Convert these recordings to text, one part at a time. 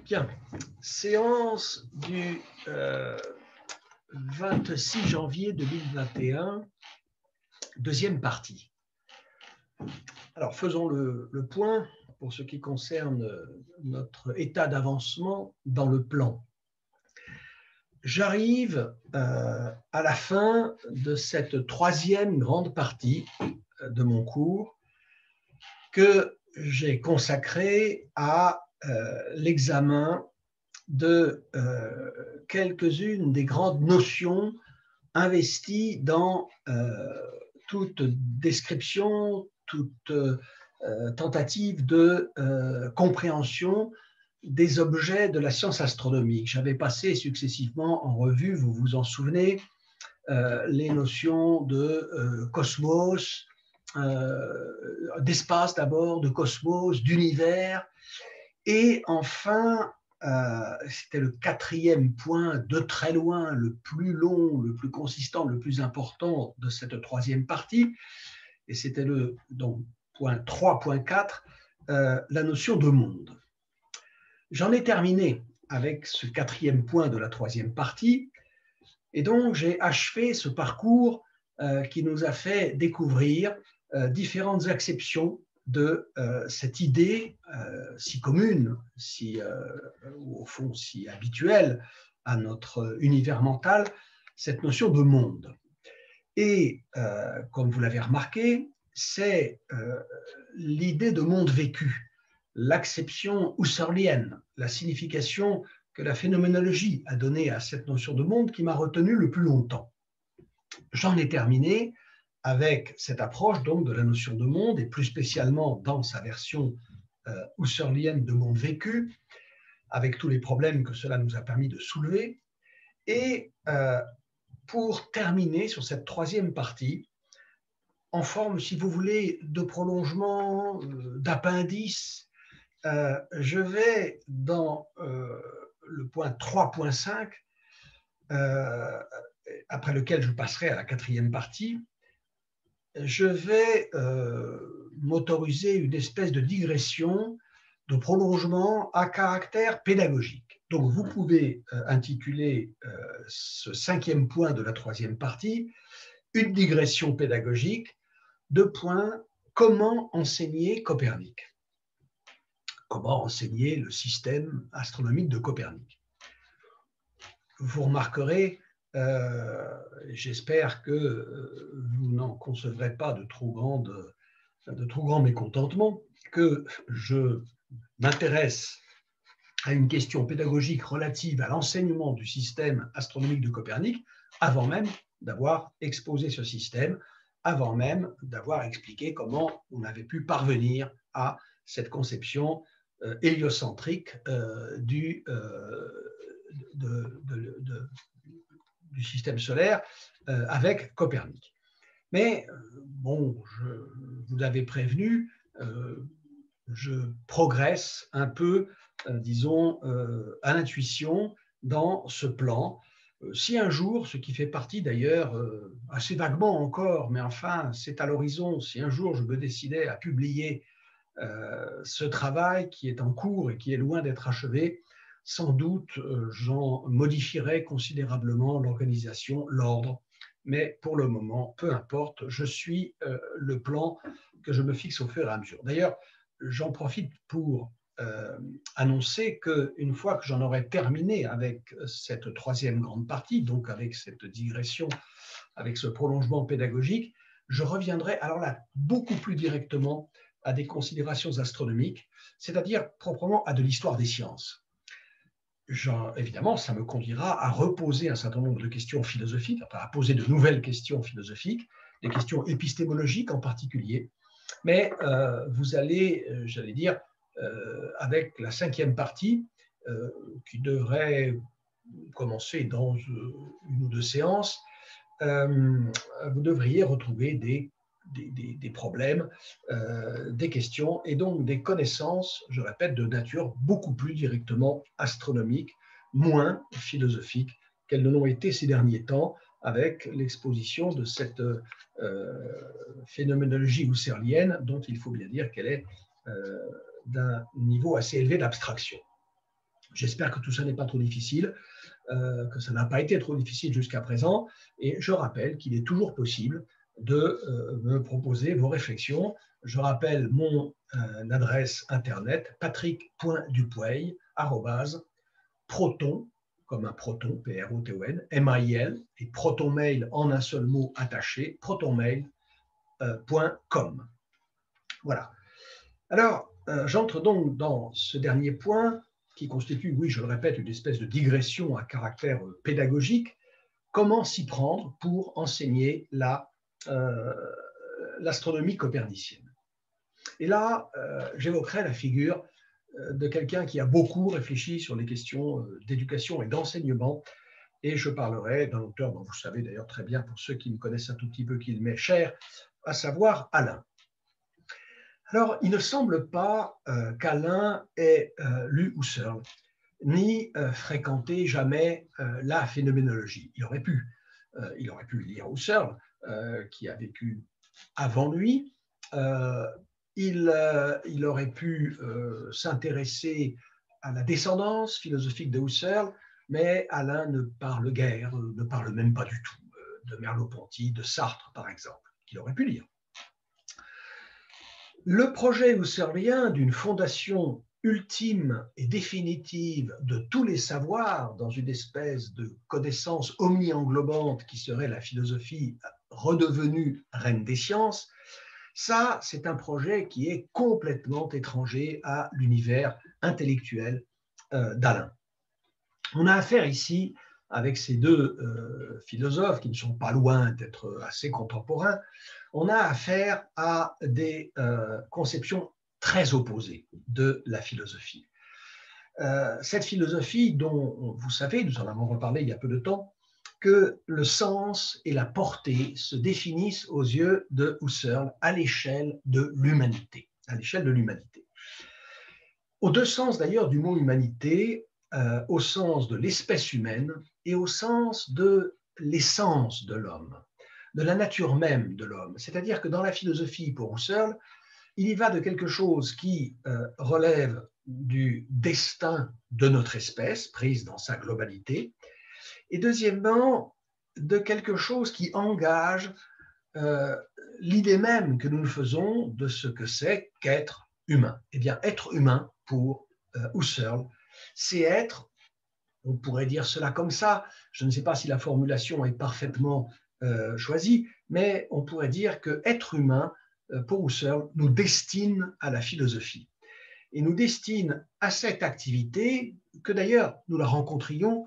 Bien, séance du 26 janvier 2021, deuxième partie. Alors, faisons le point pour ce qui concerne notre état d'avancement dans le plan. J'arrive à la fin de cette troisième grande partie de mon cours que j'ai consacrée à l'examen de quelques-unes des grandes notions investies dans toute description, toute tentative de compréhension des objets de la science astronomique. J'avais passé successivement en revue, vous vous en souvenez, les notions de cosmos, d'espace d'abord, de cosmos, d'univers, et enfin, c'était le quatrième point, de très loin, le plus long, le plus consistant, le plus important de cette troisième partie, et c'était le donc, point 3.4, la notion de monde. J'en ai terminé avec ce quatrième point de la troisième partie, et donc j'ai achevé ce parcours qui nous a fait découvrir différentes acceptions de cette idée si commune, ou au fond si habituelle à notre univers mental, cette notion de monde. Et comme vous l'avez remarqué, c'est l'idée de monde vécu, l'acception husserlienne, la signification que la phénoménologie a donnée à cette notion de monde qui m'a retenu le plus longtemps. J'en ai terminé avec cette approche donc de la notion de monde, et plus spécialement dans sa version husserlienne de monde vécu, avec tous les problèmes que cela nous a permis de soulever. Et pour terminer sur cette troisième partie, en forme, si vous voulez, de prolongement, d'appendice, je vais dans le point 3.5, après lequel je passerai à la quatrième partie, je vais m'autoriser une espèce de digression, de prolongement à caractère pédagogique. Donc, vous pouvez intituler ce cinquième point de la troisième partie une digression pédagogique, deux points, comment enseigner Copernic. Comment enseigner le système astronomique de Copernic. Vous remarquerez, j'espère que vous n'en concevrez pas de trop grands mécontentements, que je m'intéresse à une question pédagogique relative à l'enseignement du système astronomique de Copernic avant même d'avoir exposé ce système, avant même d'avoir expliqué comment on avait pu parvenir à cette conception héliocentrique du système solaire avec Copernic. Mais bon, je vous l'avais prévenu, je progresse un peu, disons, à l'intuition dans ce plan. Si un jour, ce qui fait partie d'ailleurs, assez vaguement encore, mais enfin c'est à l'horizon, si un jour je me décidais à publier ce travail qui est en cours et qui est loin d'être achevé, sans doute j'en modifierai considérablement l'organisation, l'ordre, mais pour le moment, peu importe, je suis le plan que je me fixe au fur et à mesure. D'ailleurs, j'en profite pour annoncer qu'une fois que j'en aurai terminé avec cette troisième grande partie, donc avec cette digression, avec ce prolongement pédagogique, je reviendrai alors là beaucoup plus directement à des considérations astronomiques, c'est-à-dire proprement à de l'histoire des sciences. Évidemment, ça me conduira à reposer un certain nombre de questions philosophiques, à poser de nouvelles questions philosophiques, des questions épistémologiques en particulier, mais vous allez, j'allais dire, avec la cinquième partie, qui devrait commencer dans une ou deux séances, vous devriez retrouver des problèmes, des questions et donc des connaissances, je répète, de nature beaucoup plus directement astronomique, moins philosophique qu'elles ne l'ont été ces derniers temps avec l'exposition de cette phénoménologie husserlienne dont il faut bien dire qu'elle est d'un niveau assez élevé d'abstraction. J'espère que tout ça n'est pas trop difficile, que ça n'a pas été trop difficile jusqu'à présent. Et je rappelle qu'il est toujours possible de me proposer vos réflexions. Je rappelle mon adresse internet patrick.dupuy@proton, comme un proton, P-R-O-T-O-N, M-A-I-L, et protonmail en un seul mot attaché, protonmail.com. Voilà. Alors, j'entre donc dans ce dernier point qui constitue, oui, je le répète, une espèce de digression à caractère pédagogique. Comment s'y prendre pour enseigner l'astronomie copernicienne? Et là, j'évoquerai la figure de quelqu'un qui a beaucoup réfléchi sur les questions d'éducation et d'enseignement, et je parlerai d'un auteur dont vous savez d'ailleurs très bien, pour ceux qui me connaissent un tout petit peu, qu'il m'est cher, à savoir Alain. Alors, il ne semble pas qu'Alain ait lu Husserl, ni fréquenté jamais la phénoménologie. Il aurait pu lire Husserl, qui a vécu avant lui. Il aurait pu s'intéresser à la descendance philosophique de Husserl, mais Alain ne parle guère, ne parle même pas du tout de Merleau-Ponty, de Sartre, par exemple, qu'il aurait pu lire. Le projet husserlien d'une fondation ultime et définitive de tous les savoirs dans une espèce de connaissance omni-englobante qui serait la philosophie redevenue reine des sciences, ça, c'est un projet qui est complètement étranger à l'univers intellectuel d'Alain. On a affaire ici, avec ces deux philosophes qui ne sont pas loin d'être assez contemporains, on a affaire à des conceptions très opposées de la philosophie. Cette philosophie dont, vous savez, nous en avons reparlé il y a peu de temps, que le sens et la portée se définissent aux yeux de Husserl à l'échelle de l'humanité. Aux deux sens d'ailleurs du mot humanité, au sens de l'espèce humaine et au sens de l'essence de l'homme, de la nature même de l'homme. C'est-à-dire que dans la philosophie, pour Husserl, il y va de quelque chose qui relève du destin de notre espèce, prise dans sa globalité, et deuxièmement, de quelque chose qui engage l'idée même que nous nous faisons de ce que c'est qu'être humain. Eh bien, être humain, pour Husserl, c'est être, on pourrait dire cela comme ça, je ne sais pas si la formulation est parfaitement choisie, mais on pourrait dire que être humain, pour Husserl, nous destine à la philosophie. Et nous destine à cette activité, que d'ailleurs nous la rencontrions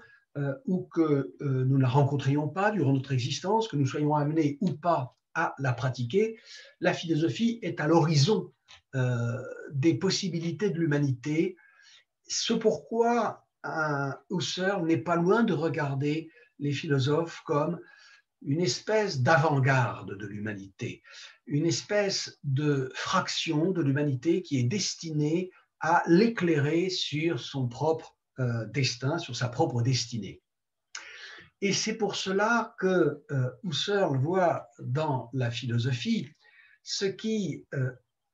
ou que nous ne la rencontrions pas durant notre existence, que nous soyons amenés ou pas à la pratiquer. La philosophie est à l'horizon des possibilités de l'humanité, ce pourquoi Husserl n'est pas loin de regarder les philosophes comme une espèce d'avant-garde de l'humanité, une espèce de fraction de l'humanité qui est destinée à l'éclairer sur son propre destin, sur sa propre destinée. Et c'est pour cela que Husserl voit dans la philosophie ce qui,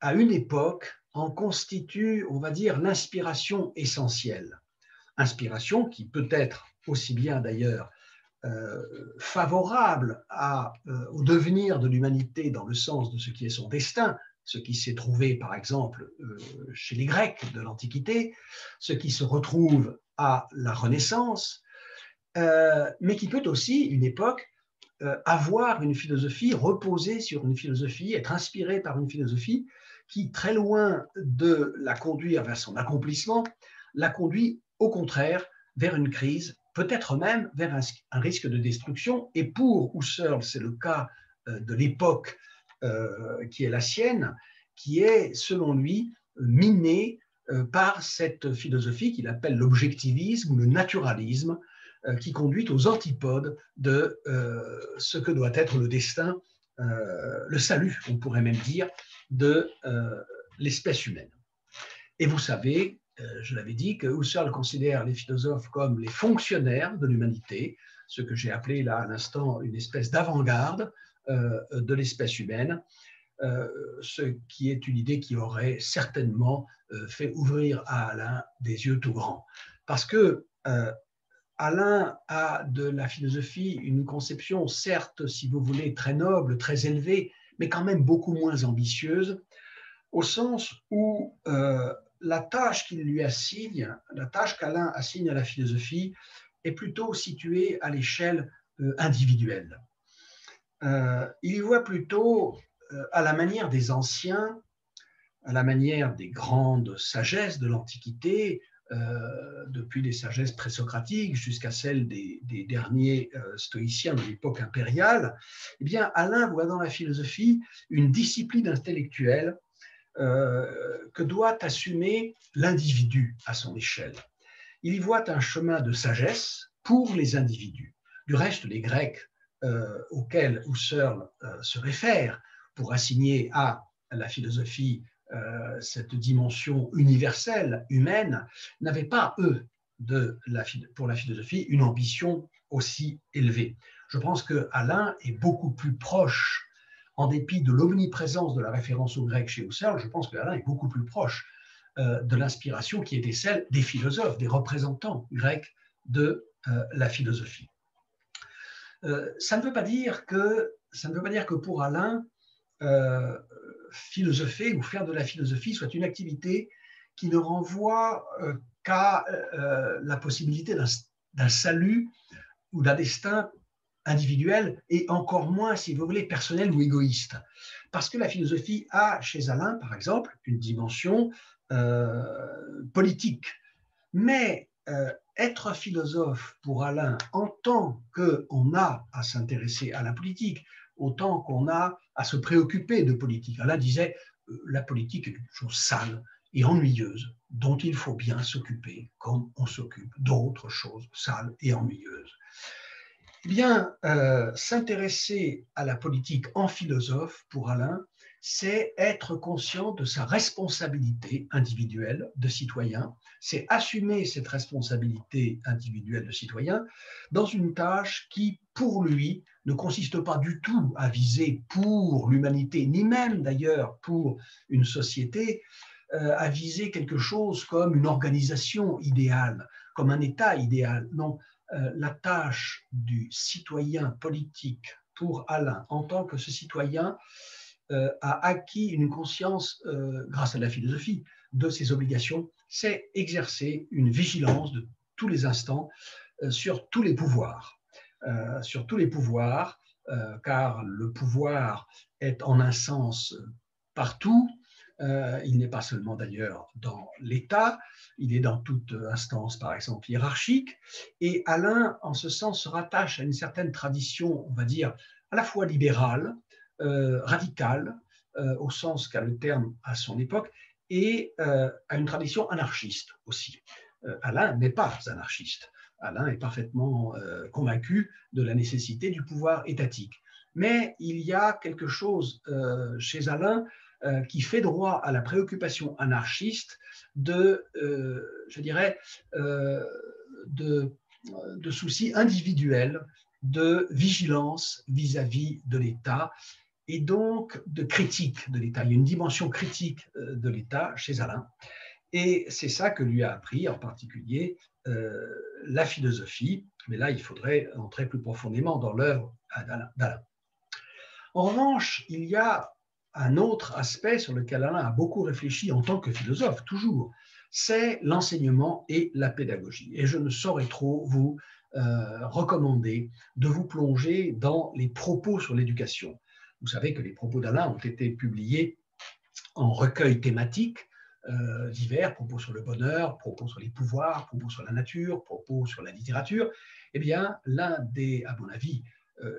à une époque, en constitue, on va dire, l'inspiration essentielle. Inspiration qui peut être aussi bien d'ailleurs favorable au devenir de l'humanité dans le sens de ce qui est son destin, ce qui s'est trouvé par exemple chez les Grecs de l'Antiquité, ce qui se retrouve à la Renaissance, mais qui peut aussi, une époque, avoir une philosophie, reposer sur une philosophie, être inspiré par une philosophie qui, très loin de la conduire vers son accomplissement, la conduit au contraire vers une crise, peut-être même vers un risque de destruction. Et pour Husserl, c'est le cas de l'époque qui est la sienne, qui est, selon lui, minée par cette philosophie qu'il appelle l'objectivisme ou le naturalisme, qui conduit aux antipodes de ce que doit être le destin, le salut, on pourrait même dire, de l'espèce humaine. Et vous savez, je l'avais dit, que Husserl considère les philosophes comme les fonctionnaires de l'humanité, ce que j'ai appelé là à l'instant une espèce d'avant-garde de l'espèce humaine, ce qui est une idée qui aurait certainement fait ouvrir à Alain des yeux tout grands. parce que Alain a de la philosophie une conception, certes, si vous voulez, très noble, très élevée, mais quand même beaucoup moins ambitieuse, au sens où la tâche qu'il lui assigne, la tâche qu'Alain assigne à la philosophie, est plutôt située à l'échelle individuelle. Il y voit plutôt, à la manière des anciens, à la manière des grandes sagesses de l'Antiquité, depuis les sagesses présocratiques jusqu'à celles des derniers stoïciens de l'époque impériale, eh bien, Alain voit dans la philosophie une discipline intellectuelle que doit assumer l'individu à son échelle. Il y voit un chemin de sagesse pour les individus. Du reste, les Grecs auxquels Husserl se réfère pour assigner à la philosophie cette dimension universelle, humaine, n'avaient pas, eux, pour la philosophie, une ambition aussi élevée. Je pense que Alain est beaucoup plus proche, en dépit de l'omniprésence de la référence au grec chez Husserl, je pense qu'Alain est beaucoup plus proche de l'inspiration qui était celle des philosophes, des représentants grecs de la philosophie. Ça ne veut pas dire que pour Alain, philosopher ou faire de la philosophie soit une activité qui ne renvoie qu'à la possibilité d'un salut ou d'un destin individuel et encore moins, si vous voulez, personnel ou égoïste. Parce que la philosophie a, chez Alain, par exemple, une dimension politique. Mais être philosophe pour Alain, en tant qu'on a à s'intéresser à la politique, autant qu'on a à se préoccuper de politique. Alain disait, la politique est une chose sale et ennuyeuse, dont il faut bien s'occuper comme on s'occupe d'autres choses sales et ennuyeuses. Eh bien, s'intéresser à la politique en philosophe, pour Alain, c'est être conscient de sa responsabilité individuelle de citoyen, c'est assumer cette responsabilité individuelle de citoyen dans une tâche qui, pour lui, ne consiste pas du tout à viser pour l'humanité, ni même d'ailleurs pour une société, à viser quelque chose comme une organisation idéale, comme un État idéal. Non, la tâche du citoyen politique pour Alain, en tant que ce citoyen, a acquis une conscience, grâce à la philosophie, de ses obligations, c'est exercer une vigilance de tous les instants sur tous les pouvoirs. Car le pouvoir est en un sens partout. Il n'est pas seulement d'ailleurs dans l'État, il est dans toute instance, par exemple, hiérarchique. Et Alain, en ce sens, se rattache à une certaine tradition, on va dire, à la fois libérale, radicale, au sens qu'a le terme à son époque, et à une tradition anarchiste aussi. Alain n'est pas anarchiste. Alain est parfaitement convaincu de la nécessité du pouvoir étatique. Mais il y a quelque chose chez Alain qui fait droit à la préoccupation anarchiste de, je dirais, de soucis individuels, de vigilance vis-à-vis de l'État et donc de critique de l'État. Il y a une dimension critique de l'État chez Alain. Et c'est ça que lui a appris en particulier la philosophie. Mais là, il faudrait entrer plus profondément dans l'œuvre d'Alain. En revanche, il y a un autre aspect sur lequel Alain a beaucoup réfléchi en tant que philosophe, toujours, c'est l'enseignement et la pédagogie. Et je ne saurais trop vous recommander de vous plonger dans les propos sur l'éducation. Vous savez que les propos d'Alain ont été publiés en recueils thématiques divers, propos sur le bonheur, propos sur les pouvoirs, propos sur la nature, propos sur la littérature. Eh bien, à mon avis,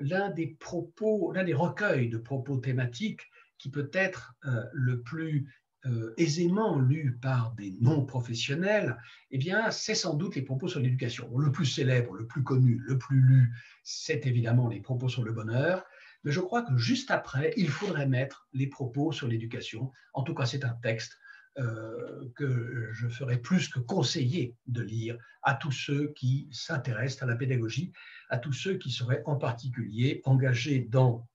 l'un des recueils de propos thématiques qui peut être le plus aisément lu par des non-professionnels, eh bien, c'est sans doute les propos sur l'éducation. Le plus célèbre, le plus connu, le plus lu, c'est évidemment les propos sur le bonheur, mais je crois que juste après, il faudrait mettre les propos sur l'éducation. En tout cas, c'est un texte que je ferai plus que conseiller de lire à tous ceux qui s'intéressent à la pédagogie, à tous ceux qui seraient en particulier engagés dans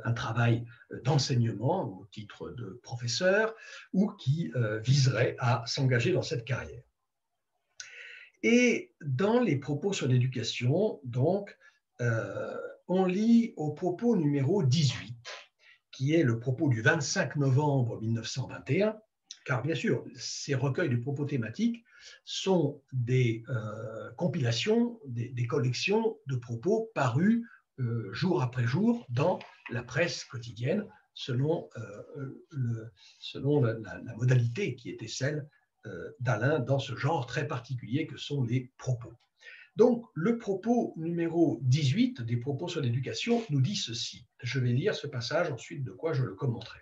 un travail d'enseignement au titre de professeur ou qui viseraient à s'engager dans cette carrière. Et dans les propos sur l'éducation, donc, on lit au propos numéro 18, qui est le propos du 25 novembre 1921, car bien sûr, ces recueils de propos thématiques sont des compilations, des collections de propos parus jour après jour dans la presse quotidienne, selon la modalité qui était celle d'Alain dans ce genre très particulier que sont les propos. Donc, le propos numéro 18 des propos sur l'éducation nous dit ceci. Je vais lire ce passage, ensuite de quoi je le commenterai.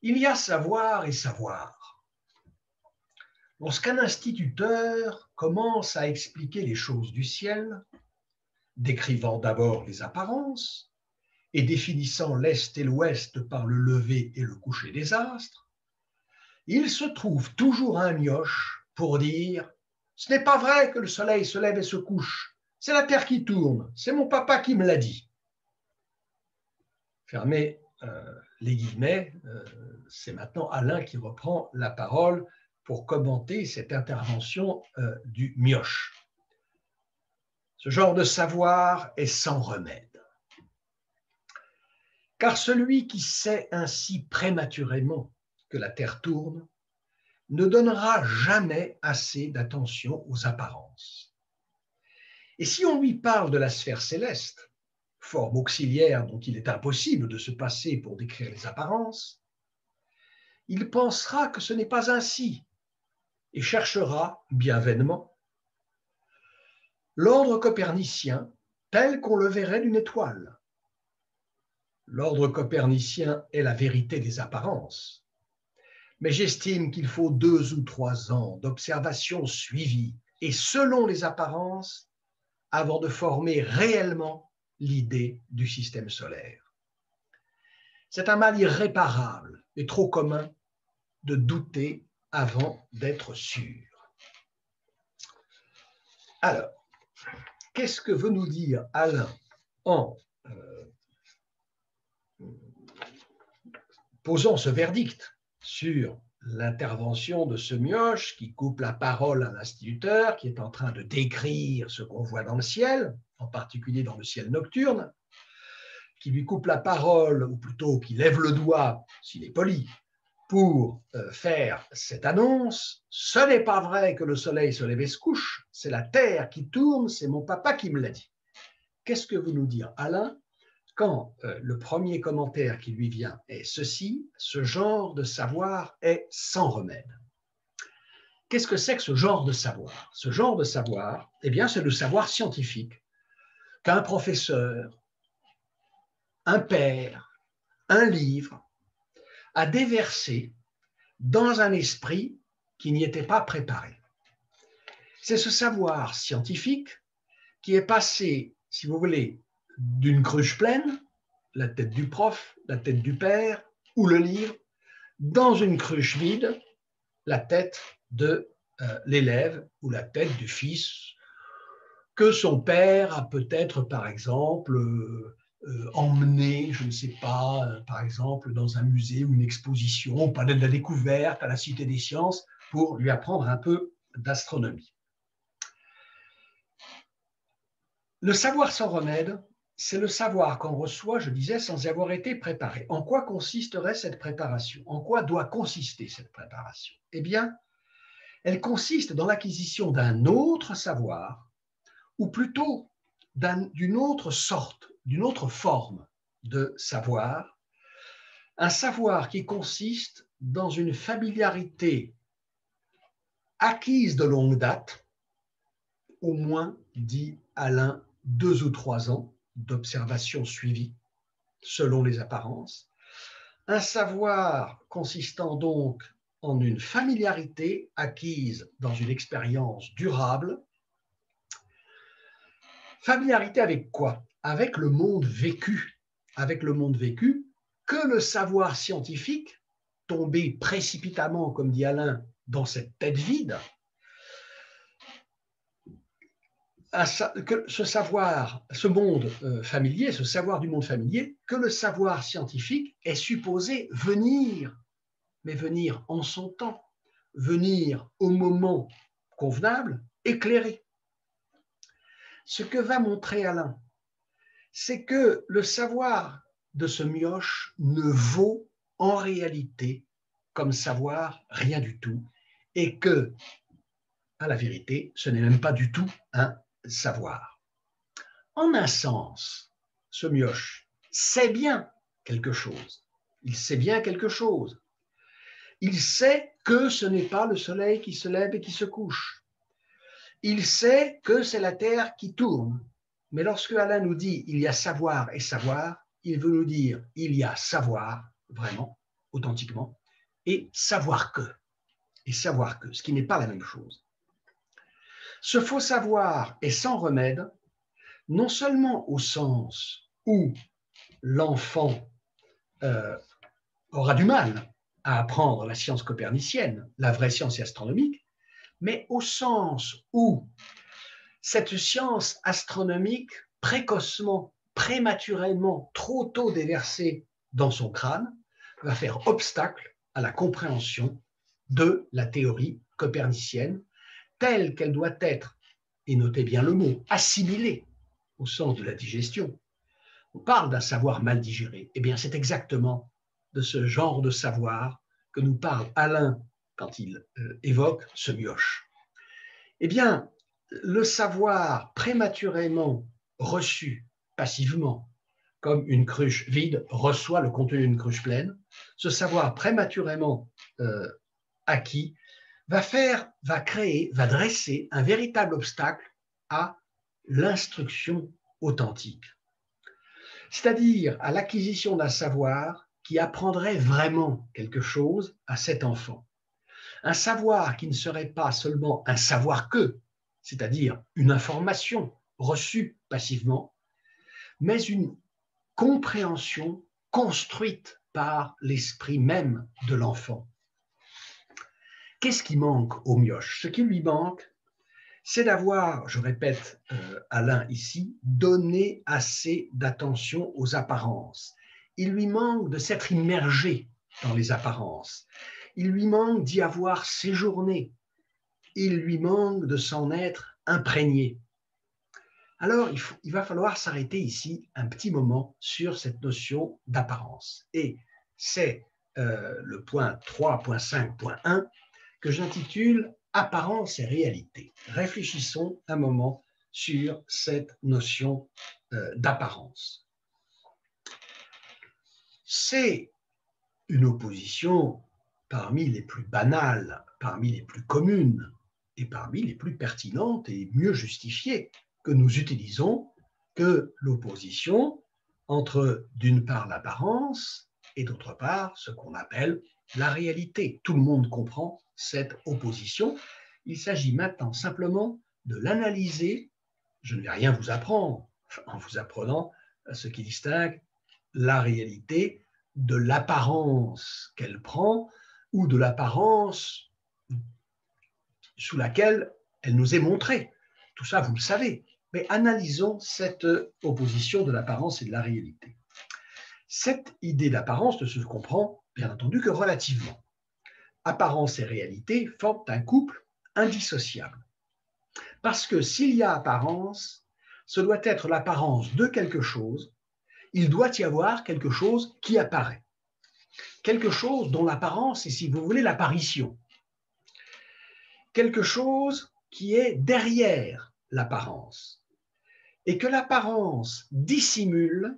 Il y a savoir et savoir. Lorsqu'un instituteur commence à expliquer les choses du ciel, décrivant d'abord les apparences et définissant l'est et l'ouest par le lever et le coucher des astres, il se trouve toujours un mioche pour dire « Ce n'est pas vrai que le soleil se lève et se couche, c'est la terre qui tourne, c'est mon papa qui me l'a dit. » Fermez les guillemets, c'est maintenant Alain qui reprend la parole pour commenter cette intervention du mioche. Ce genre de savoir est sans remède. Car celui qui sait ainsi prématurément que la terre tourne ne donnera jamais assez d'attention aux apparences. Et si on lui parle de la sphère céleste, forme auxiliaire dont il est impossible de se passer pour décrire les apparences, il pensera que ce n'est pas ainsi et cherchera, bien vainement, l'ordre copernicien tel qu'on le verrait d'une étoile. L'ordre copernicien est la vérité des apparences, mais j'estime qu'il faut 2 ou 3 ans d'observation suivie et selon les apparences avant de former réellement l'idée du système solaire. C'est un mal irréparable et trop commun de douter avant d'être sûr. Alors, qu'est-ce que veut nous dire Alain en posant ce verdict sur l'intervention de ce mioche qui coupe la parole à l'instituteur, qui est en train de décrire ce qu'on voit dans le ciel, en particulier dans le ciel nocturne, qui lui coupe la parole, ou plutôt qui lève le doigt, s'il est poli, pour faire cette annonce. Ce n'est pas vrai que le soleil se lève et se couche, c'est la terre qui tourne, c'est mon papa qui me l'a dit. Qu'est-ce que veut nous dire Alain quand le premier commentaire qui lui vient est ceci, ce genre de savoir est sans remède. Qu'est-ce que c'est que ce genre de savoir? Ce genre de savoir, eh bien, c'est le savoir scientifique qu'un professeur, un père, un livre a déversé dans un esprit qui n'y était pas préparé. C'est ce savoir scientifique qui est passé, si vous voulez, d'une cruche pleine, la tête du prof, la tête du père ou le livre, dans une cruche vide, la tête de l'élève ou la tête du fils que son père a peut-être, par exemple, emmené, je ne sais pas, par exemple, dans un musée ou une exposition, au Palais de la Découverte, à la Cité des Sciences, pour lui apprendre un peu d'astronomie. Le savoir sans remède, c'est le savoir qu'on reçoit, je disais, sans y avoir été préparé. En quoi consisterait cette préparation? En quoi doit consister cette préparation? Eh bien, elle consiste dans l'acquisition d'un autre savoir, ou plutôt d'une autre sorte, d'une autre forme de savoir, un savoir qui consiste dans une familiarité acquise de longue date, au moins, dit Alain, 2 ou 3 ans d'observation suivie selon les apparences, un savoir consistant donc en une familiarité acquise dans une expérience durable. Familiarité avec quoi? Avec le monde vécu. Avec le monde vécu que le savoir scientifique, tombé précipitamment, comme dit Alain, dans cette tête vide, que ce savoir, ce monde familier, ce savoir du monde familier, que le savoir scientifique est supposé venir, mais venir en son temps, venir au moment convenable, éclairé. Ce que va montrer Alain, c'est que le savoir de ce mioche ne vaut en réalité comme savoir rien du tout et que, à la vérité, ce n'est même pas du tout un savoir. En un sens, ce mioche sait bien quelque chose. Il sait bien quelque chose. Il sait que ce n'est pas le soleil qui se lève et qui se couche. Il sait que c'est la Terre qui tourne. Mais lorsque Alain nous dit il y a savoir et savoir, il veut nous dire il y a savoir, vraiment, authentiquement, et savoir que. Et savoir que, ce qui n'est pas la même chose. Ce faux savoir est sans remède, non seulement au sens où l'enfant aura du mal à apprendre la science copernicienne, la vraie science astronomique, mais au sens où cette science astronomique, précocement, prématurément, trop tôt déversée dans son crâne, va faire obstacle à la compréhension de la théorie copernicienne telle qu'elle doit être, et notez bien le mot, assimilée au sens de la digestion. On parle d'un savoir mal digéré. Eh bien, c'est exactement de ce genre de savoir que nous parle Alain quand il évoque ce mioche. Eh bien, le savoir prématurément reçu passivement, comme une cruche vide reçoit le contenu d'une cruche pleine, ce savoir prématurément acquis va créer, va dresser un véritable obstacle à l'instruction authentique, c'est-à-dire à l'acquisition d'un savoir qui apprendrait vraiment quelque chose à cet enfant. Un savoir qui ne serait pas seulement un savoir que, c'est-à-dire une information reçue passivement, mais une compréhension construite par l'esprit même de l'enfant. Qu'est-ce qui manque au mioche? Ce qui lui manque, c'est d'avoir, je répète Alain ici, donné assez d'attention aux apparences. Il lui manque de s'être immergé dans les apparences. Il lui manque d'y avoir séjourné. Il lui manque de s'en être imprégné. Alors, il va falloir s'arrêter ici un petit moment sur cette notion d'apparence. Et c'est le point 3.5.1 que j'intitule « Apparence et réalité ». Réfléchissons un moment sur cette notion d'apparence. C'est une opposition parmi les plus banales, parmi les plus communes et parmi les plus pertinentes et mieux justifiées que nous utilisons que l'opposition entre d'une part l'apparence et d'autre part ce qu'on appelle la réalité. Tout le monde comprend cette opposition. Il s'agit maintenant simplement de l'analyser. Je ne vais rien vous apprendre en vous apprenant ce qui distingue la réalité de l'apparence qu'elle prend ou de l'apparence sous laquelle elle nous est montrée. Tout ça, vous le savez. Mais analysons cette opposition de l'apparence et de la réalité. Cette idée d'apparence ne se comprend, bien entendu, que relativement. Apparence et réalité forment un couple indissociable. Parce que s'il y a apparence, ce doit être l'apparence de quelque chose, il doit y avoir quelque chose qui apparaît. Quelque chose dont l'apparence est, si vous voulez, l'apparition. Quelque chose qui est derrière l'apparence. Et que l'apparence dissimule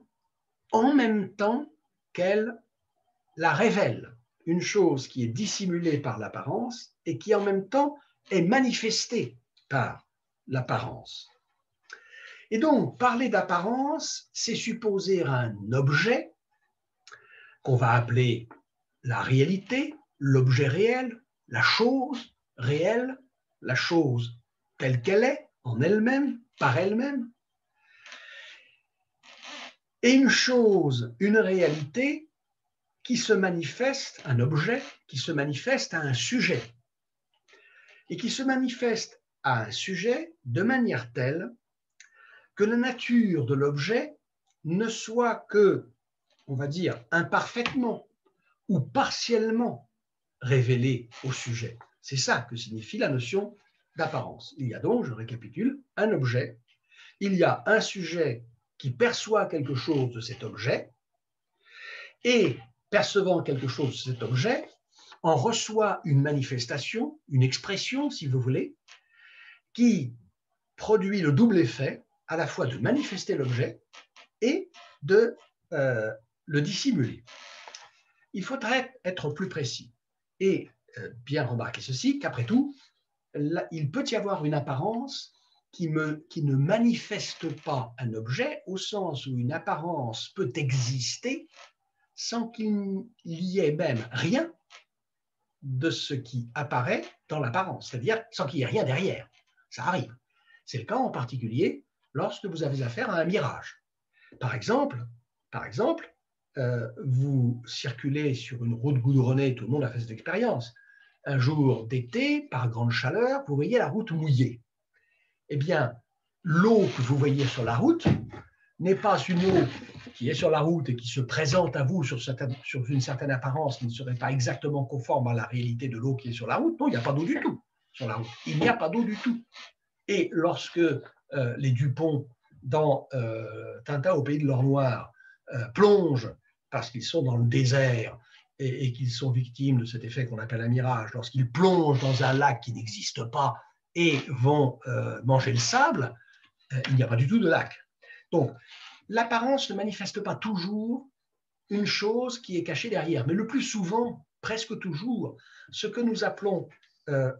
en même temps qu'elle la révèle. Une chose qui est dissimulée par l'apparence et qui en même temps est manifestée par l'apparence. Et donc, parler d'apparence, c'est supposer un objet qu'on va appeler la réalité, l'objet réel, la chose réelle, la chose telle qu'elle est, en elle-même, par elle-même. Et une chose, une réalité qui se manifeste, un objet qui se manifeste à un sujet. Et qui se manifeste à un sujet de manière telle que la nature de l'objet ne soit que, on va dire, imparfaitement ou partiellement révélée au sujet. C'est ça que signifie la notion d'apparence. Il y a donc, je récapitule, un objet, il y a un sujet qui perçoit quelque chose de cet objet, et percevant quelque chose de cet objet, en reçoit une manifestation, une expression, si vous voulez, qui produit le double effet, à la fois de manifester l'objet et de le dissimuler. Il faudrait être plus précis et bien remarquer ceci, qu'après tout, là, il peut y avoir une apparence qui ne manifeste pas un objet, au sens où une apparence peut exister sans qu'il y ait même rien de ce qui apparaît dans l'apparence, c'est-à-dire sans qu'il y ait rien derrière. Ça arrive. C'est le cas en particulier lorsque vous avez affaire à un mirage. Par exemple, vous circulez sur une route goudronnée, tout le monde a fait cette expérience. Un jour d'été, par grande chaleur, vous voyez la route mouillée. Eh bien, l'eau que vous voyez sur la route n'est pas une eau qui est sur la route et qui se présente à vous sur une certaine apparence qui ne serait pas exactement conforme à la réalité de l'eau qui est sur la route. Non, il n'y a pas d'eau du tout sur la route. Il n'y a pas d'eau du tout. Et lorsque les Dupont, dans Tintin au pays de l'or noir, plongent parce qu'ils sont dans le désert et qu'ils sont victimes de cet effet qu'on appelle un mirage, lorsqu'ils plongent dans un lac qui n'existe pas et vont manger le sable, il n'y a pas du tout de lac. Donc, l'apparence ne manifeste pas toujours une chose qui est cachée derrière, mais le plus souvent, presque toujours, ce que nous appelons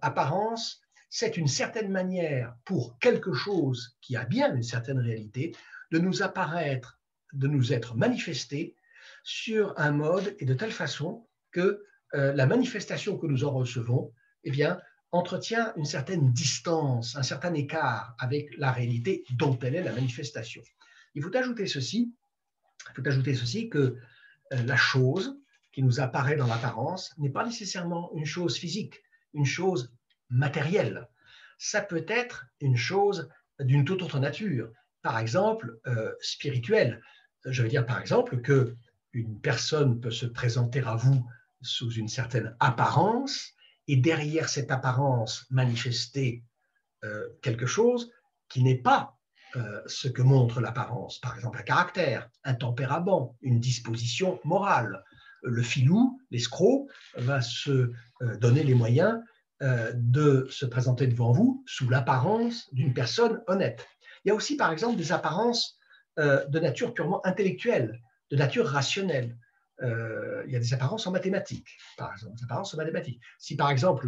apparence, c'est une certaine manière pour quelque chose qui a bien une certaine réalité de nous apparaître, de nous être manifesté sur un mode et de telle façon que la manifestation que nous en recevons, eh bien, entretient une certaine distance, un certain écart avec la réalité dont elle est la manifestation. Il faut ajouter ceci que la chose qui nous apparaît dans l'apparence n'est pas nécessairement une chose physique, une chose matérielle. Ça peut être une chose d'une toute autre nature, par exemple spirituelle. Je veux dire par exemple qu'une personne peut se présenter à vous sous une certaine apparence et derrière cette apparence manifester quelque chose qui n'est pas ce que montre l'apparence, par exemple un caractère, un tempérament, une disposition morale. Le filou, l'escroc, va se donner les moyens de se présenter devant vous sous l'apparence d'une personne honnête. Il y a aussi, par exemple, des apparences de nature purement intellectuelle, de nature rationnelle. Il y a des apparences en mathématiques, par exemple, des apparences en mathématiques. Si, par exemple,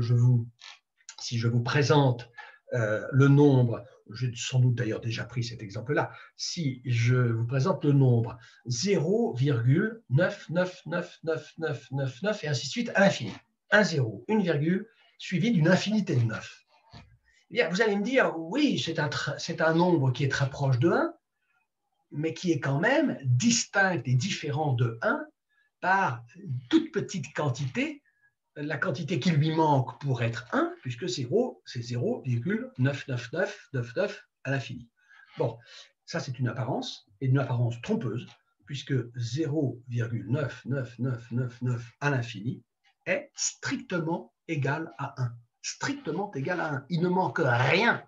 si je vous présente le nombre, j'ai sans doute d'ailleurs déjà pris cet exemple-là, si je vous présente le nombre 0,9999999 et ainsi de suite à l'infini, un zéro, une virgule, suivi d'une infinité de 9. Eh bien, vous allez me dire, oui, c'est un nombre qui est très proche de 1, mais qui est quand même distinct et différent de 1 par une toute petite quantité, la quantité qui lui manque pour être 1, puisque 0, c'est 0,99999 à l'infini. Bon, ça c'est une apparence, et une apparence trompeuse, puisque 0,99999 à l'infini est strictement égal à 1. Strictement égal à 1. Il ne manque rien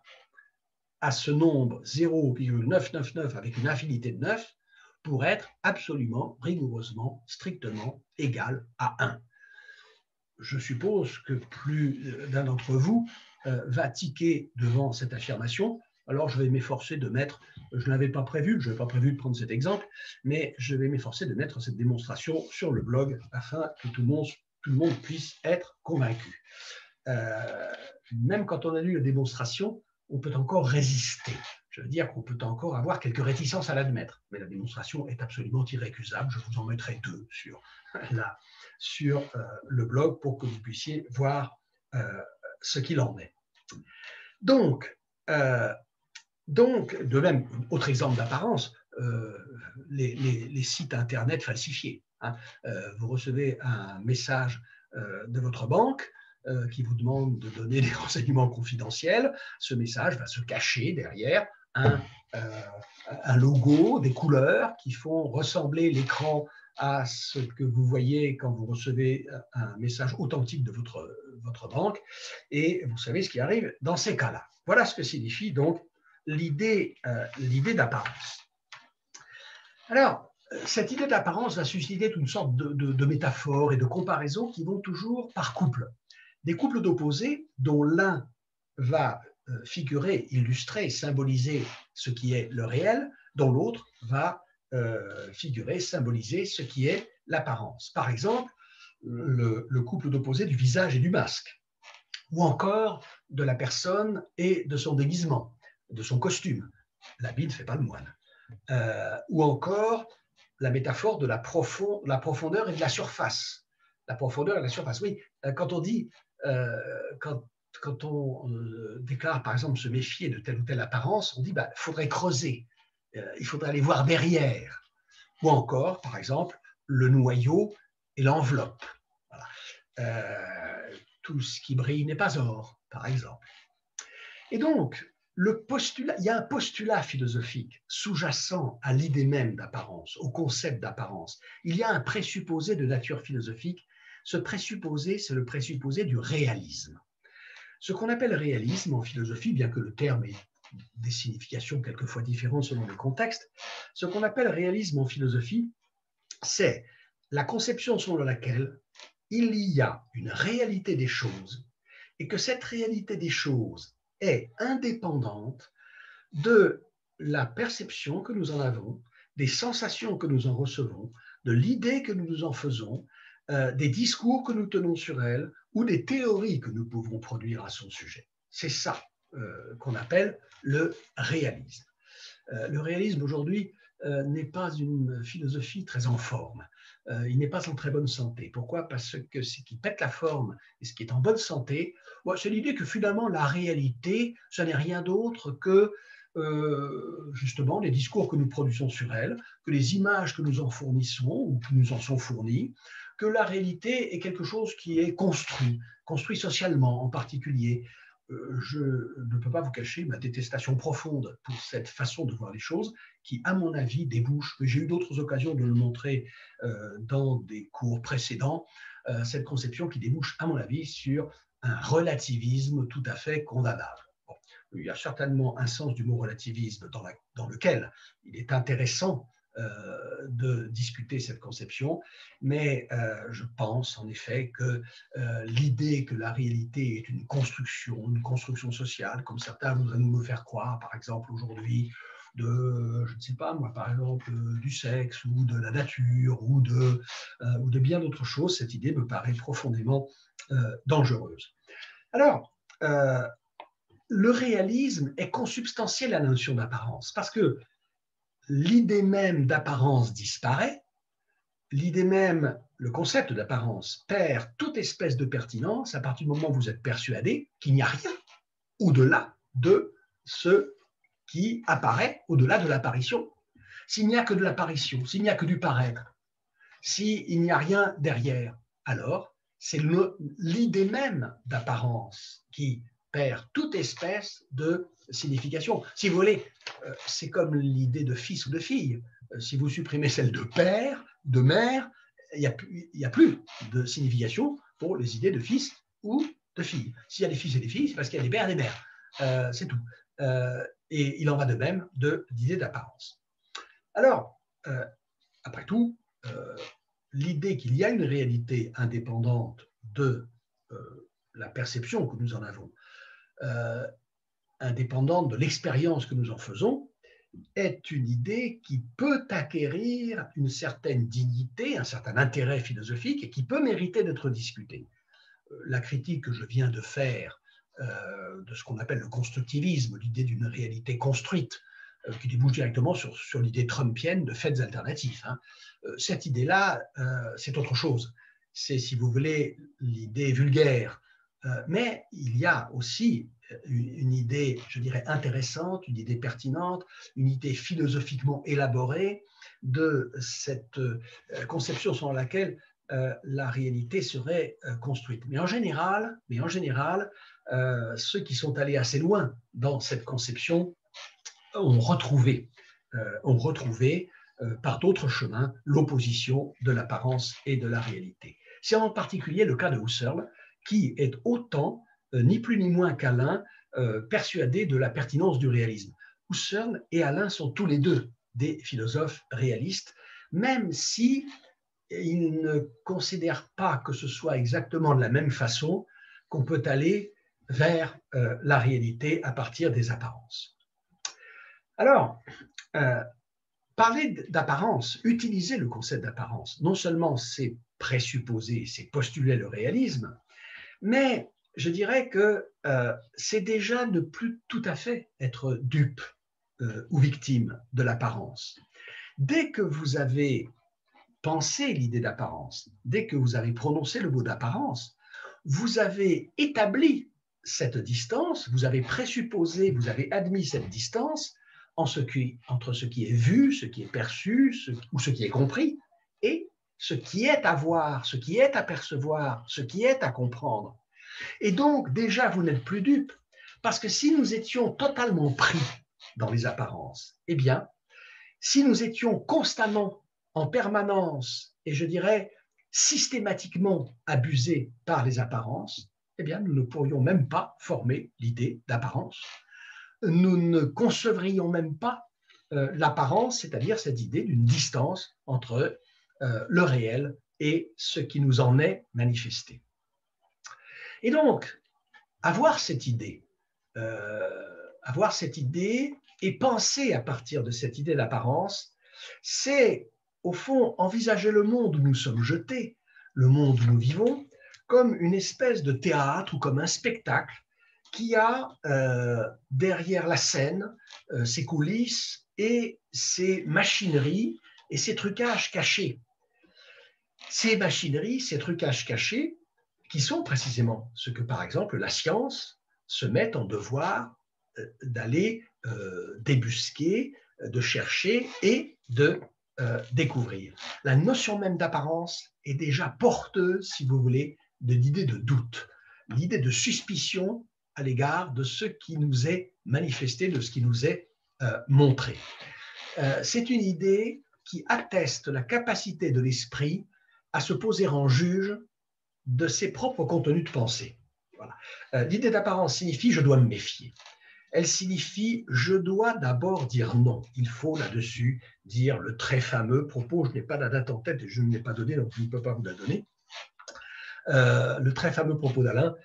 à ce nombre 0,999 avec une infinité de 9 pour être absolument, rigoureusement, strictement égal à 1. Je suppose que plus d'un d'entre vous va tiquer devant cette affirmation. Alors, je vais m'efforcer de mettre, je ne l'avais pas prévu, je n'avais pas prévu de prendre cet exemple, mais je vais m'efforcer de mettre cette démonstration sur le blog afin que tout le monde puisse être convaincu. Même quand on a lu la démonstration, on peut encore résister. Je veux dire qu'on peut encore avoir quelques réticences à l'admettre, mais la démonstration est absolument irrécusable. Je vous en mettrai 2 sur le blog pour que vous puissiez voir ce qu'il en est. Donc, de même, autre exemple d'apparence, les sites Internet falsifiés. Hein. Vous recevez un message de votre banque qui vous demande de donner des renseignements confidentiels. Ce message va se cacher derrière un logo, des couleurs qui font ressembler l'écran à ce que vous voyez quand vous recevez un message authentique de votre banque, et vous savez ce qui arrive dans ces cas-là. Voilà ce que signifie donc l'idée d'apparence. Alors, cette idée d'apparence va susciter une sorte de métaphores et de comparaisons qui vont toujours par couple. Des couples d'opposés dont l'un va figurer, illustrer, symboliser ce qui est le réel, dont l'autre va figurer, symboliser ce qui est l'apparence. Par exemple, le couple d'opposés du visage et du masque, ou encore de la personne et de son déguisement, de son costume. L'habit ne fait pas le moine. Ou encore la métaphore de la profondeur et de la surface. La profondeur et la surface, oui. Quand on dit, quand on déclare par exemple se méfier de telle ou telle apparence, on dit il faudrait creuser, il faudrait aller voir derrière. Ou encore, par exemple, le noyau et l'enveloppe. Voilà. Tout ce qui brille n'est pas or, par exemple. Et donc, il y a un postulat philosophique sous-jacent à l'idée même d'apparence, au concept d'apparence. Il y a un présupposé de nature philosophique. Ce présupposé, c'est le présupposé du réalisme. Ce qu'on appelle réalisme en philosophie, bien que le terme ait des significations quelquefois différentes selon les contextes, ce qu'on appelle réalisme en philosophie, c'est la conception selon laquelle il y a une réalité des choses et que cette réalité des choses est indépendante de la perception que nous en avons, des sensations que nous en recevons, de l'idée que nous nous en faisons, des discours que nous tenons sur elle ou des théories que nous pouvons produire à son sujet. C'est ça qu'on appelle le réalisme. Le réalisme aujourd'hui n'est pas une philosophie très en forme. Il n'est pas en très bonne santé. Pourquoi? Parce que ce qui pète la forme et ce qui est en bonne santé, c'est l'idée que finalement la réalité, ce n'est rien d'autre que justement les discours que nous produisons sur elle, que les images que nous en fournissons ou qui nous en sont fournies, que la réalité est quelque chose qui est construit socialement en particulier. Je ne peux pas vous cacher ma détestation profonde pour cette façon de voir les choses qui, à mon avis, débouche, j'ai eu d'autres occasions de le montrer dans des cours précédents, cette conception qui débouche, à mon avis, sur un relativisme tout à fait condamnable. Bon, il y a certainement un sens du mot relativisme dans lequel il est intéressant de discuter cette conception, mais je pense en effet que l'idée que la réalité est une construction sociale, comme certains voudraient nous le faire croire, par exemple aujourd'hui, de, je ne sais pas moi, par exemple, du sexe ou de la nature ou de bien d'autres choses, cette idée me paraît profondément dangereuse. Alors, le réalisme est consubstantiel à la notion d'apparence, parce que l'idée même d'apparence disparaît, l'idée même, le concept d'apparence perd toute espèce de pertinence à partir du moment où vous êtes persuadé qu'il n'y a rien au-delà de ce qui apparaît, au-delà de l'apparition. S'il n'y a que de l'apparition, s'il n'y a que du paraître, s'il n'y a rien derrière, alors c'est l'idée même d'apparence qui perd toute espèce de signification. Si vous voulez, c'est comme l'idée de fils ou de fille. Si vous supprimez celle de père, de mère, il n'y a plus de signification pour les idées de fils ou de fille. S'il y a des fils et des filles, c'est parce qu'il y a des pères et des mères. C'est tout. Et il en va de même d'idées d'apparence. Alors, après tout, l'idée qu'il y a une réalité indépendante de la perception que nous en avons, indépendante de l'expérience que nous en faisons, est une idée qui peut acquérir une certaine dignité, un certain intérêt philosophique et qui peut mériter d'être discutée. La critique que je viens de faire de ce qu'on appelle le constructivisme, l'idée d'une réalité construite, qui débouche directement sur l'idée trumpienne de faits alternatifs. Hein. Cette idée-là, c'est autre chose. C'est, si vous voulez, l'idée vulgaire. Mais il y a aussi une idée, je dirais, intéressante, une idée pertinente, une idée philosophiquement élaborée de cette conception selon laquelle la réalité serait construite. Mais en général, ceux qui sont allés assez loin dans cette conception ont retrouvé par d'autres chemins l'opposition de l'apparence et de la réalité. C'est en particulier le cas de Husserl, qui est autant, ni plus ni moins qu'Alain, persuadé de la pertinence du réalisme. Husserl et Alain sont tous les deux des philosophes réalistes, même si ils ne considèrent pas que ce soit exactement de la même façon qu'on peut aller vers la réalité à partir des apparences. Alors, parler d'apparence, utiliser le concept d'apparence, non seulement c'est présupposer, c'est postuler le réalisme, mais je dirais que c'est déjà ne plus tout à fait être dupe ou victime de l'apparence. Dès que vous avez pensé l'idée d'apparence, dès que vous avez prononcé le mot d'apparence, vous avez établi cette distance, vous avez présupposé, vous avez admis cette distance entre ce qui est vu, ce qui est perçu, ou ce qui est compris, et ce qui est à voir, ce qui est à percevoir, ce qui est à comprendre. Et donc, déjà, vous n'êtes plus dupe, parce que si nous étions totalement pris dans les apparences, eh bien, si nous étions constamment, en permanence, et je dirais systématiquement abusés par les apparences, eh bien, nous ne pourrions même pas former l'idée d'apparence. Nous ne concevrions même pas l'apparence, c'est-à-dire cette idée d'une distance entre le réel et ce qui nous en est manifesté. Et donc, avoir cette idée et penser à partir de cette idée d'apparence, c'est au fond envisager le monde où nous sommes jetés, le monde où nous vivons, comme une espèce de théâtre ou comme un spectacle qui a derrière la scène ses coulisses et ses machineries et ses trucages cachés. Ces machineries, ces trucages cachés, qui sont précisément ce que, par exemple, la science se met en devoir d'aller débusquer, de chercher et de découvrir. La notion même d'apparence est déjà porteuse, si vous voulez, de l'idée de doute, l'idée de suspicion à l'égard de ce qui nous est manifesté, de ce qui nous est montré. C'est une idée qui atteste la capacité de l'esprit à se poser en juge de ses propres contenus de pensée. Voilà. L'idée d'apparence signifie « je dois me méfier ». Elle signifie « je dois d'abord dire non ». Il faut là-dessus dire le très fameux propos, je n'ai pas la date en tête et je ne l'ai pas donné, donc je ne peux pas vous la donner, le très fameux propos d'Alain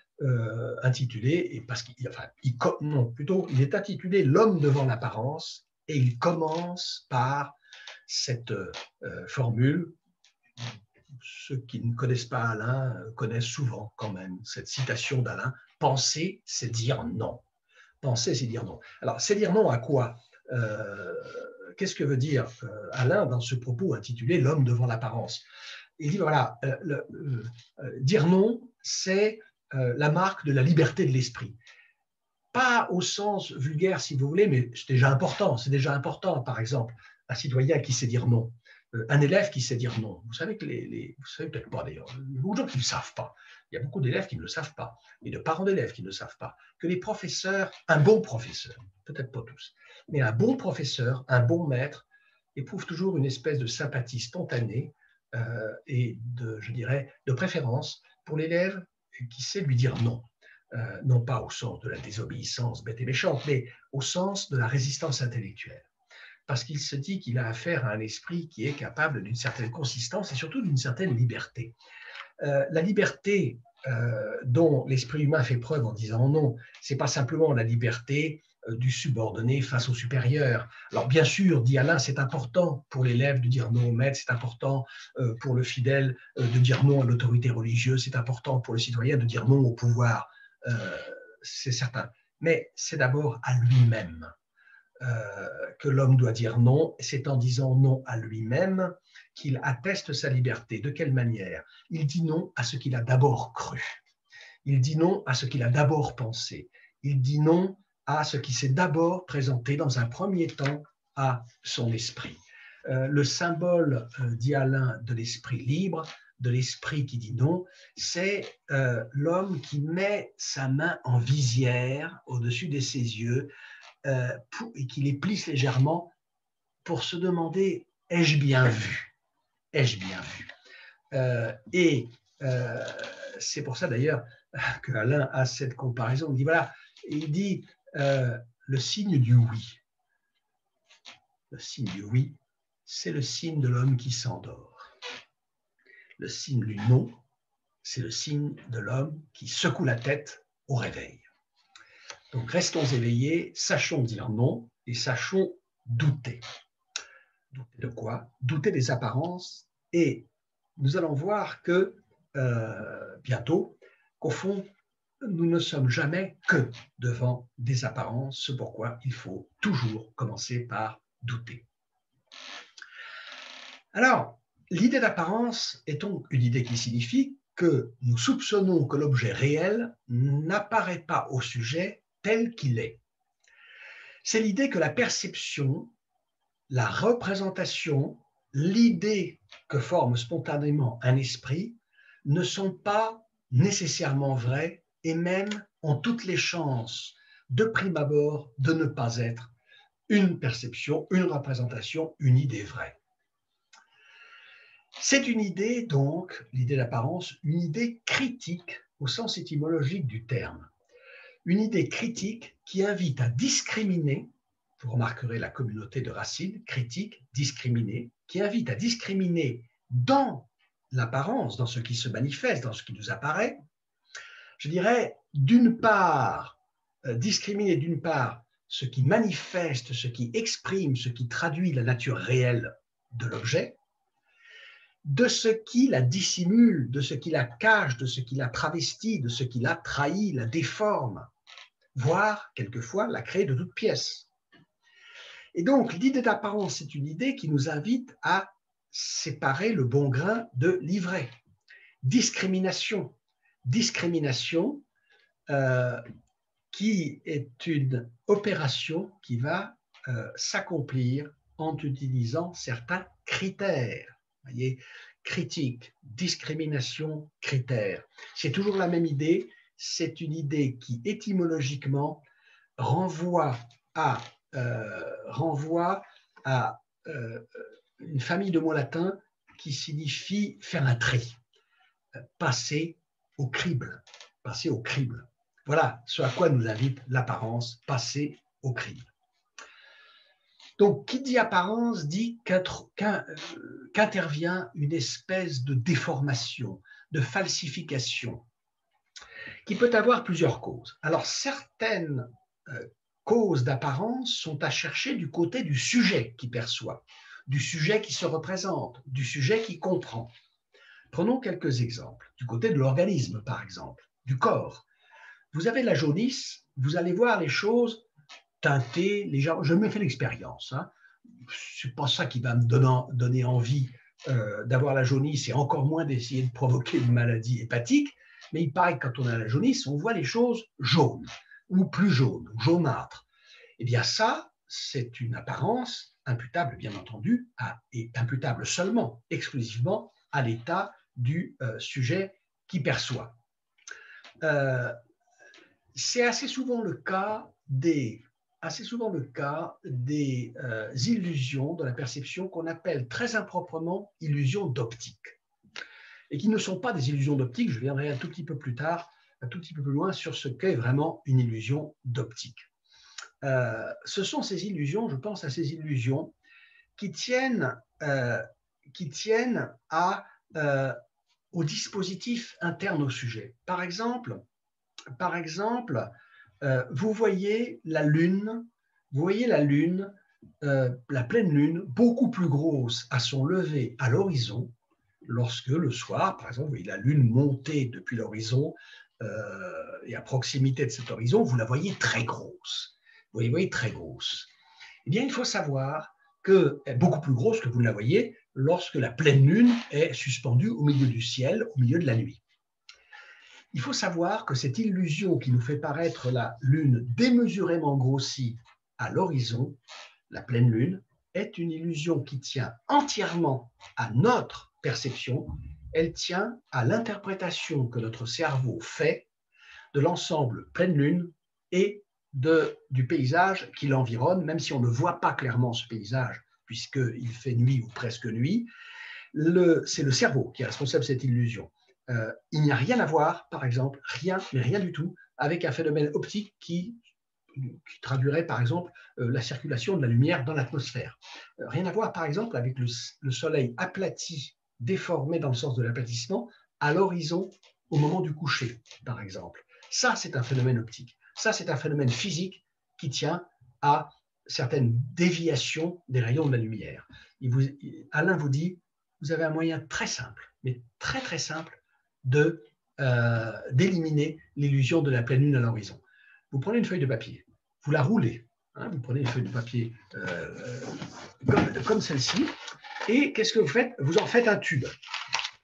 intitulé, et parce qu'il est intitulé « L'homme devant l'apparence » et il commence par cette formule. Ceux qui ne connaissent pas Alain connaissent souvent quand même cette citation d'Alain. Penser, c'est dire non. Penser, c'est dire non. Alors, c'est dire non à quoi? Qu'est-ce que veut dire Alain dans ce propos intitulé « L'homme devant l'apparence » ? Il dit, voilà, dire non, c'est la marque de la liberté de l'esprit. Pas au sens vulgaire, si vous voulez, mais c'est déjà important. C'est déjà important, par exemple, un citoyen qui sait dire non. Un élève qui sait dire non. Vous savez que vous savez peut-être pas d'ailleurs, il y a beaucoup de gens qui ne le savent pas. Il y a beaucoup d'élèves qui ne le savent pas, et de parents d'élèves qui ne le savent pas. Que les professeurs, un bon professeur, peut-être pas tous, mais un bon professeur, un bon maître, éprouve toujours une espèce de sympathie spontanée et je dirais, de préférence pour l'élève qui sait lui dire non. Non pas au sens de la désobéissance bête et méchante, mais au sens de la résistance intellectuelle. Parce qu'il se dit qu'il a affaire à un esprit qui est capable d'une certaine consistance et surtout d'une certaine liberté. La liberté dont l'esprit humain fait preuve en disant non, ce n'est pas simplement la liberté du subordonné face au supérieur. Alors bien sûr, dit Alain, c'est important pour l'élève de dire non au maître, c'est important pour le fidèle de dire non à l'autorité religieuse, c'est important pour le citoyen de dire non au pouvoir, c'est certain. Mais c'est d'abord à lui-même. Que l'homme doit dire non, c'est en disant non à lui-même qu'il atteste sa liberté. De quelle manière? Il dit non à ce qu'il a d'abord cru. Il dit non à ce qu'il a d'abord pensé. Il dit non à ce qui s'est d'abord présenté dans un premier temps à son esprit. Le symbole, dit Alain, de l'esprit libre, de l'esprit qui dit non, c'est l'homme qui met sa main en visière au-dessus de ses yeux, et qui les plisse légèrement pour se demander ai-je bien vu? Ai-je bien vu? Et c'est pour ça d'ailleurs que Alain a cette comparaison. Il dit voilà, il dit le signe du oui. Le signe du oui, c'est le signe de l'homme qui s'endort. Le signe du non, c'est le signe de l'homme qui secoue la tête au réveil. Donc restons éveillés, sachons dire non et sachons douter. Douter de quoi? Douter des apparences. Et nous allons voir que bientôt, qu'au fond, nous ne sommes jamais que devant des apparences, c'est pourquoi il faut toujours commencer par douter. Alors, l'idée d'apparence est donc une idée qui signifie que nous soupçonnons que l'objet réel n'apparaît pas au sujet tel qu'il est. C'est l'idée que la perception, la représentation, l'idée que forme spontanément un esprit ne sont pas nécessairement vraies et même ont toutes les chances de prime abord de ne pas être une perception, une représentation, une idée vraie. C'est une idée, donc, l'idée d'apparence, une idée critique au sens étymologique du terme. Une idée critique qui invite à discriminer, vous remarquerez la communauté de racines, critique, discriminer, qui invite à discriminer dans l'apparence, dans ce qui se manifeste, dans ce qui nous apparaît, je dirais, d'une part, discriminer d'une part ce qui manifeste, ce qui exprime, ce qui traduit la nature réelle de l'objet, de ce qui la dissimule, de ce qui la cache, de ce qui la travestit, de ce qui la trahit, la déforme, voire, quelquefois, la crée de toutes pièces. Et donc, l'idée d'apparence est une idée qui nous invite à séparer le bon grain de l'ivraie. Discrimination. Discrimination qui est une opération qui va s'accomplir en utilisant certains critères. Vous voyez, critique, discrimination, critères. C'est toujours la même idée, c'est une idée qui étymologiquement renvoie à une famille de mots latins qui signifie faire un tri, passer au crible, passer au crible. Voilà ce à quoi nous invite l'apparence, passer au crible. Donc, qui dit apparence dit qu'intervient une espèce de déformation, de falsification, qui peut avoir plusieurs causes. Alors, certaines causes d'apparence sont à chercher du côté du sujet qui perçoit, du sujet qui se représente, du sujet qui comprend. Prenons quelques exemples. Du côté de l'organisme, par exemple, du corps. Vous avez la jaunisse, vous allez voir les choses teintées, légèrement. Je me fais l'expérience. Hein. Ce n'est pas ça qui va me donner envie d'avoir la jaunisse et encore moins d'essayer de provoquer une maladie hépatique. Mais il paraît que quand on a la jaunisse, on voit les choses jaunes ou plus jaunes, ou jaunâtres. Eh bien ça, c'est une apparence imputable, bien entendu, et imputable seulement, exclusivement à l'état du sujet qui perçoit. C'est assez souvent le cas des illusions de la perception qu'on appelle très improprement illusions d'optique et qui ne sont pas des illusions d'optique. Je viendrai un tout petit peu plus tard, un tout petit peu plus loin sur ce qu'est vraiment une illusion d'optique. Ce sont ces illusions, je pense à ces illusions qui tiennent au dispositif interne au sujet. Par exemple, vous voyez la Lune, la pleine Lune, beaucoup plus grosse à son lever à l'horizon, lorsque le soir, par exemple, vous voyez la Lune monter depuis l'horizon et à proximité de cet horizon, vous la voyez très grosse. Vous la voyez très grosse. Eh bien, il faut savoir qu'elle est beaucoup plus grosse que vous ne la voyez lorsque la pleine Lune est suspendue au milieu du ciel, au milieu de la nuit. Il faut savoir que cette illusion qui nous fait paraître la Lune démesurément grossie à l'horizon, la pleine Lune, est une illusion qui tient entièrement à notre perception, elle tient à l'interprétation que notre cerveau fait de l'ensemble pleine Lune et du paysage qui l'environne, même si on ne voit pas clairement ce paysage, puisqu'il fait nuit ou presque nuit, c'est le cerveau qui est responsable de cette illusion. Il n'y a rien à voir, par exemple, rien, mais rien du tout, avec un phénomène optique qui traduirait, par exemple, la circulation de la lumière dans l'atmosphère. Rien à voir, par exemple, avec le soleil aplati, déformé dans le sens de l'aplatissement, à l'horizon au moment du coucher, par exemple. Ça, c'est un phénomène optique. Ça, c'est un phénomène physique qui tient à certaines déviations des rayons de la lumière. Alain vous dit, vous avez un moyen très simple, mais très très simple, d'éliminer l'illusion de la pleine lune à l'horizon. Vous prenez une feuille de papier, vous la roulez, hein, vous prenez une feuille de papier comme celle-ci, et qu'est-ce que vous faites? Vous en faites un tube.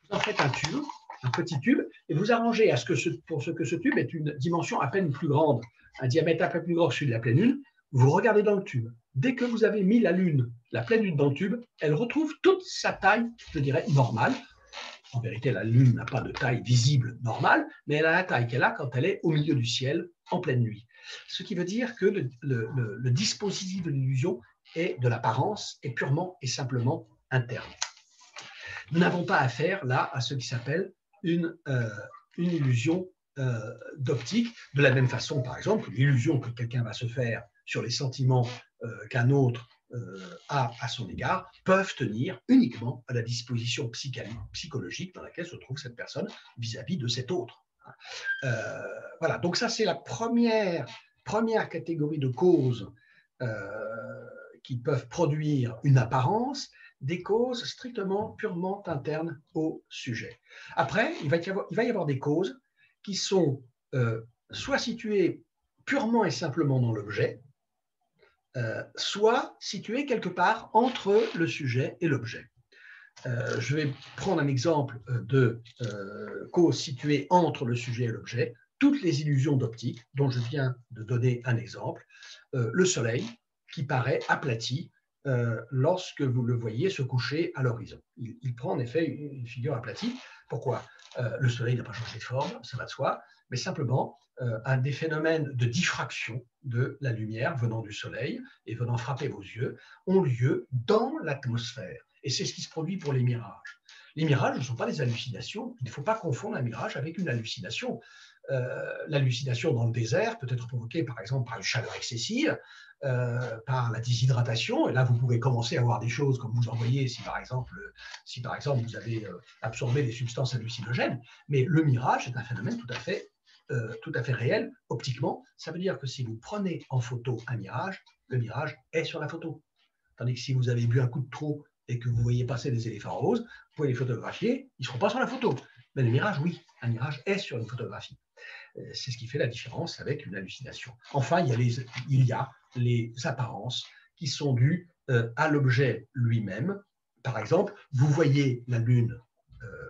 Vous en faites un tube, un petit tube, et vous arrangez à pour ce que ce tube est une dimension à peine plus grande, un diamètre à peine plus grand que celui de la pleine lune. Vous regardez dans le tube. Dès que vous avez mis la pleine lune dans le tube, elle retrouve toute sa taille, je dirais, normale. En vérité, la lune n'a pas de taille visible normale, mais elle a la taille qu'elle a quand elle est au milieu du ciel, en pleine nuit. Ce qui veut dire que le dispositif de l'illusion est de l'apparence et purement et simplement interne. Nous n'avons pas affaire là à ce qui s'appelle une illusion d'optique, de la même façon, par exemple, l'illusion que quelqu'un va se faire sur les sentiments qu'un autre a à son égard peuvent tenir uniquement à la disposition psychologique dans laquelle se trouve cette personne vis-à-vis de cet autre. Voilà, donc ça c'est la première catégorie de causes qui peuvent produire une apparence, des causes strictement, purement internes au sujet. Après, il va y avoir des causes qui sont soit situées purement et simplement dans l'objet, soit situées quelque part entre le sujet et l'objet. Je vais prendre un exemple de cause située entre le sujet et l'objet. Toutes les illusions d'optique, dont je viens de donner un exemple, le soleil qui paraît aplati lorsque vous le voyez se coucher à l'horizon. Il prend en effet une figure aplatie. Pourquoi? Le soleil n'a pas changé de forme, ça va de soi, mais simplement un des phénomènes de diffraction de la lumière venant du soleil et venant frapper vos yeux ont lieu dans l'atmosphère. Et c'est ce qui se produit pour les mirages. Les mirages ne sont pas des hallucinations. Il ne faut pas confondre un mirage avec une hallucination. L'hallucination dans le désert peut être provoquée par exemple par une chaleur excessive, par la déshydratation, et là vous pouvez commencer à voir des choses comme vous en voyez si par exemple vous avez absorbé des substances hallucinogènes, mais le mirage est un phénomène tout à fait réel optiquement. Ça veut dire que si vous prenez en photo un mirage, le mirage est sur la photo. Tandis que si vous avez bu un coup de trop et que vous voyez passer des éléphants roses, vous pouvez les photographier, ils ne seront pas sur la photo. Mais le mirage, oui, un mirage est sur une photographie. C'est ce qui fait la différence avec une hallucination. Enfin, il y a les apparences qui sont dues à l'objet lui-même. Par exemple, vous voyez la Lune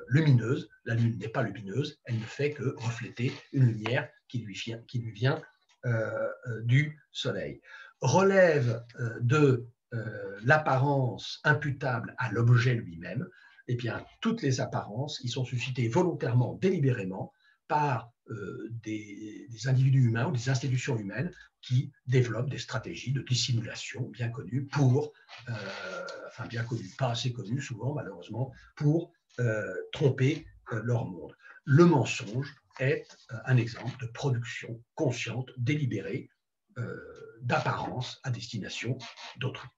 lumineuse, la Lune n'est pas lumineuse, elle ne fait que refléter une lumière qui lui vient du Soleil. Relève de l'apparence imputable à l'objet lui-même, eh bien, toutes les apparences qui sont suscitées volontairement, délibérément, par des individus humains ou des institutions humaines qui développent des stratégies de dissimulation bien connues bien connues, pas assez connues souvent malheureusement, pour tromper leur monde. Le mensonge est un exemple de production consciente, délibérée, d'apparence à destination d'autrui.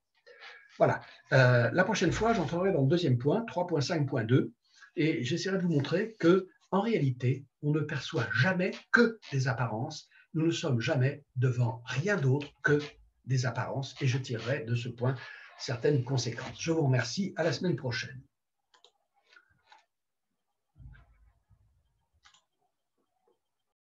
Voilà. La prochaine fois, j'entrerai dans le deuxième point, 3.5.2, et j'essaierai de vous montrer que, en réalité, on ne perçoit jamais que des apparences. Nous ne sommes jamais devant rien d'autre que des apparences, et je tirerai de ce point certaines conséquences. Je vous remercie. À la semaine prochaine.